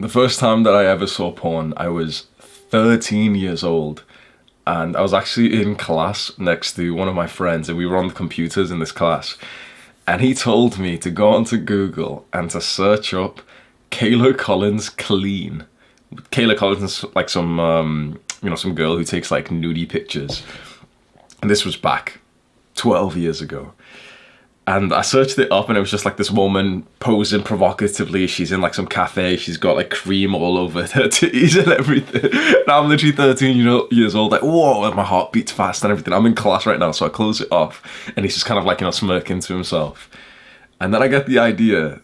The first time that I ever saw porn, I was 13 years old. And I was actually in class next to one of my friends, and we were on the computers in this class. And he told me to go onto Google and to search up Kayla Collins clean. Kayla Collins is like some girl who takes like nudie pictures. And this was back 12 years ago. And I searched it up, and it was just like this woman posing provocatively. She's in like some cafe. She's got like cream all over her titties and everything. And I'm literally 13 years old, like, whoa, and my heart beats fast and everything. I'm in class right now, so I close it off. And he's just kind of like, smirking to himself. And then I get the idea,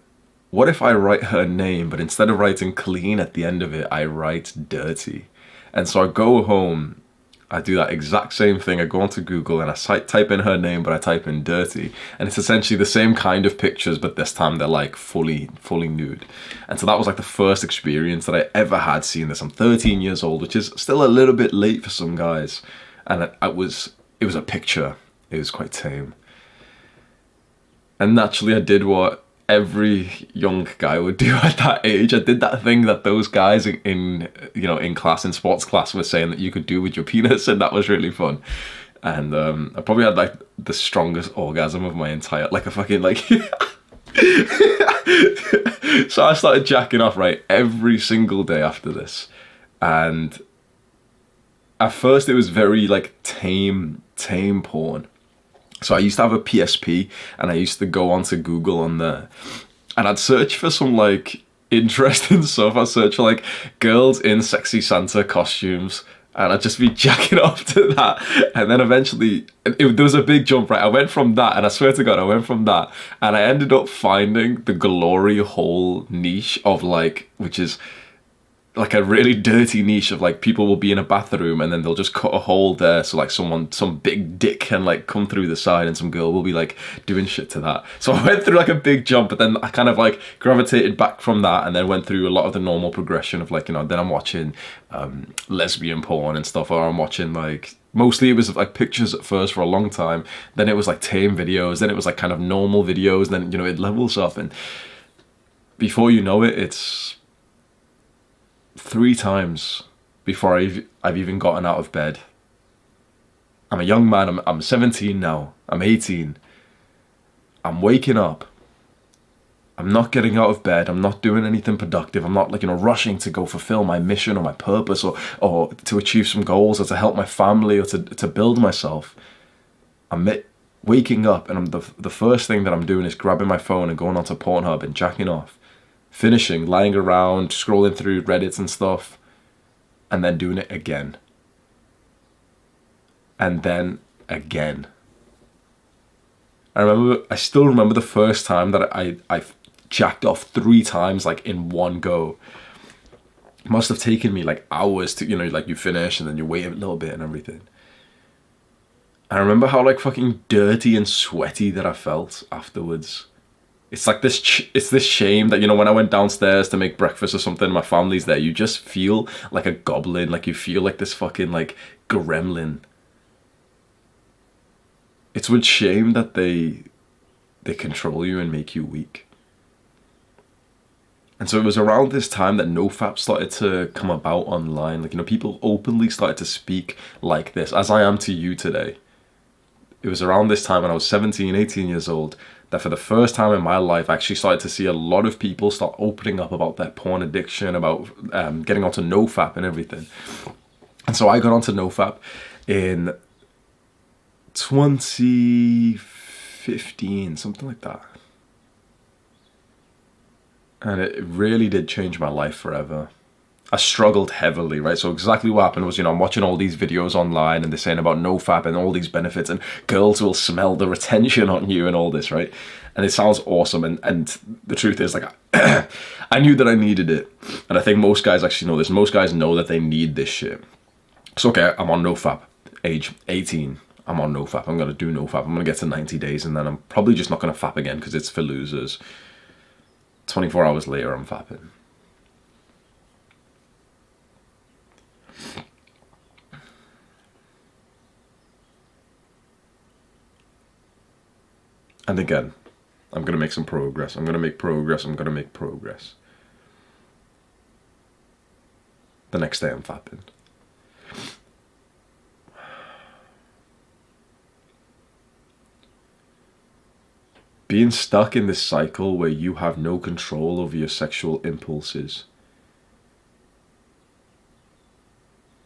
what if I write her name, but instead of writing clean at the end of it, I write dirty? And so I go home. I do that exact same thing. I go onto Google and I type in her name, but I type in dirty. And it's essentially the same kind of pictures, but this time they're like fully nude. And so that was like the first experience that I ever had seeing this. I'm 13 years old, which is still a little bit late for some guys. And it was a picture. It was quite tame. And naturally I did what every young guy would do at that age. I did that thing that those guys in class, in sports class, were saying that you could do with your penis, and that was really fun. And I probably had like the strongest orgasm of my entire, like a fucking like so I started jacking off right every single day after this. And at first it was very like tame porn. So I used to have a PSP, and I used to go onto Google on there, and I'd search for some like interesting stuff. I'd search for like girls in sexy Santa costumes, and I'd just be jacking off to that. And then eventually there was a big jump, right? I went from that, and I swear to God, I went from that, and I ended up finding the glory hole niche of like, which is like a really dirty niche of like, people will be in a bathroom and then they'll just cut a hole there, so like some big dick can like come through the side, and some girl will be like doing shit to that. So I went through like a big jump, but then I kind of like gravitated back from that, and then went through a lot of the normal progression of like, then I'm watching lesbian porn and stuff, or I'm watching like, mostly it was like pictures at first for a long time, then it was like tame videos, then it was like kind of normal videos, then it levels up, and before you know it, it's 3 times before I've even gotten out of bed. I'm a young man, I'm 17 now, I'm 18. I'm waking up, I'm not getting out of bed, I'm not doing anything productive, I'm not like, rushing to go fulfill my mission or my purpose, or to achieve some goals, or to help my family, or to build myself. I'm waking up, and the first thing that I'm doing is grabbing my phone and going onto Pornhub and jacking off. Finishing, lying around, scrolling through Reddit and stuff, and then doing it again. And then again. I still remember the first time that I jacked off 3 times, like in one go. It must have taken me like hours to, like, you finish and then you wait a little bit and everything. I remember how like fucking dirty and sweaty that I felt afterwards. It's like it's this shame that, when I went downstairs to make breakfast or something, my family's there, you just feel like a goblin, like you feel like this fucking like gremlin. It's with shame that they control you and make you weak. And so it was around this time that NoFap started to come about online. Like, people openly started to speak like this, as I am to you today. It was around this time when I was 17, 18 years old, that for the first time in my life, I actually started to see a lot of people start opening up about their porn addiction, about getting onto NoFap and everything. And so I got onto NoFap in 2015, something like that. And it really did change my life forever. I struggled heavily, right? So exactly what happened was, I'm watching all these videos online, and they're saying about NoFap and all these benefits, and girls will smell the retention on you and all this, right? And it sounds awesome. And the truth is, like, I knew that I needed it. And I think most guys actually know this. Most guys know that they need this shit. So, okay, I'm on NoFap, age 18. I'm on NoFap. I'm going to do NoFap. I'm going to get to 90 days, and then I'm probably just not going to fap again because it's for losers. 24 hours later, I'm fapping. And again, I'm going to make some progress. I'm going to make progress. The next day I'm fapping. Being stuck in this cycle where you have no control over your sexual impulses,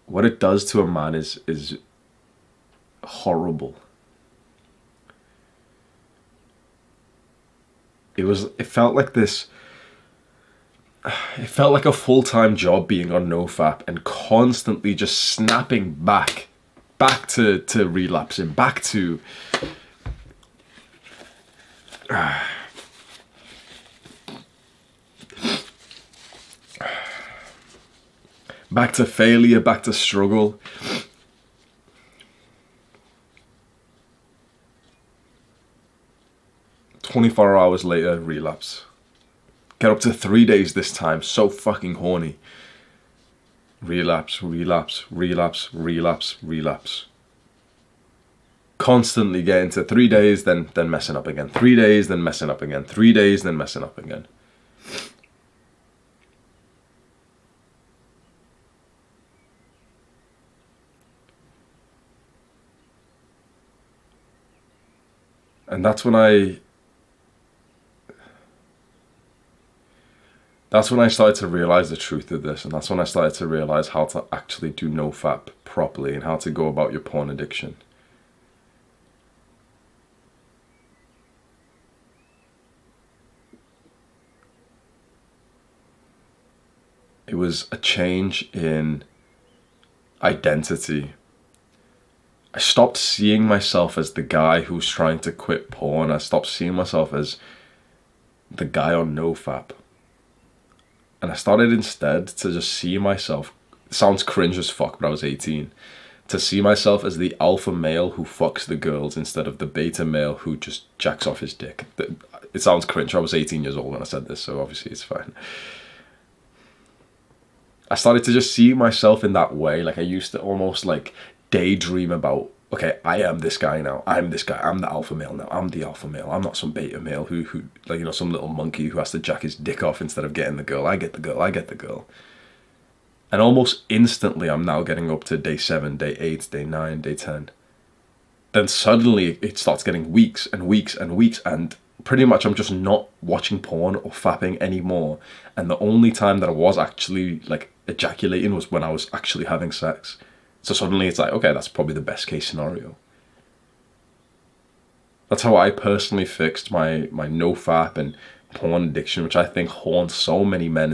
what it does to a man is horrible. It felt like this. It felt like a full-time job being on NoFap and constantly just snapping back to relapsing, back to back to failure, back to struggle. "24 hours later, relapse. Get up to 3 days this time, so fucking horny. Relapse, relapse, relapse, relapse, relapse. Constantly getting to 3 days, then messing up again. 3 days, then messing up again. 3 days, then messing up again. And that's when I started to realize the truth of this, and that's when I started to realize how to actually do NoFap properly and how to go about your porn addiction. It was a change in identity. I stopped seeing myself as the guy who's trying to quit porn. I stopped seeing myself as the guy on NoFap. And I started instead to just see myself, it sounds cringe as fuck, but I was 18, to see myself as the alpha male who fucks the girls instead of the beta male who just jacks off his dick. It sounds cringe. I was 18 years old when I said this, so obviously it's fine. I started to just see myself in that way. Like I used to almost like daydream about, okay, I am this guy now. I'm this guy. I'm the alpha male now. I'm the alpha male. I'm not some beta male who like, you know, some little monkey who has to jack his dick off instead of getting the girl. I get the girl. I get the girl. And almost instantly, I'm now getting up to day 7, day 8, day 9, day 10. Then suddenly it starts getting weeks and weeks and weeks, and pretty much I'm just not watching porn or fapping anymore. And the only time that I was actually like ejaculating was when I was actually having sex. So suddenly it's like, okay, that's probably the best case scenario. That's how I personally fixed my NoFap and porn addiction, which I think haunts so many men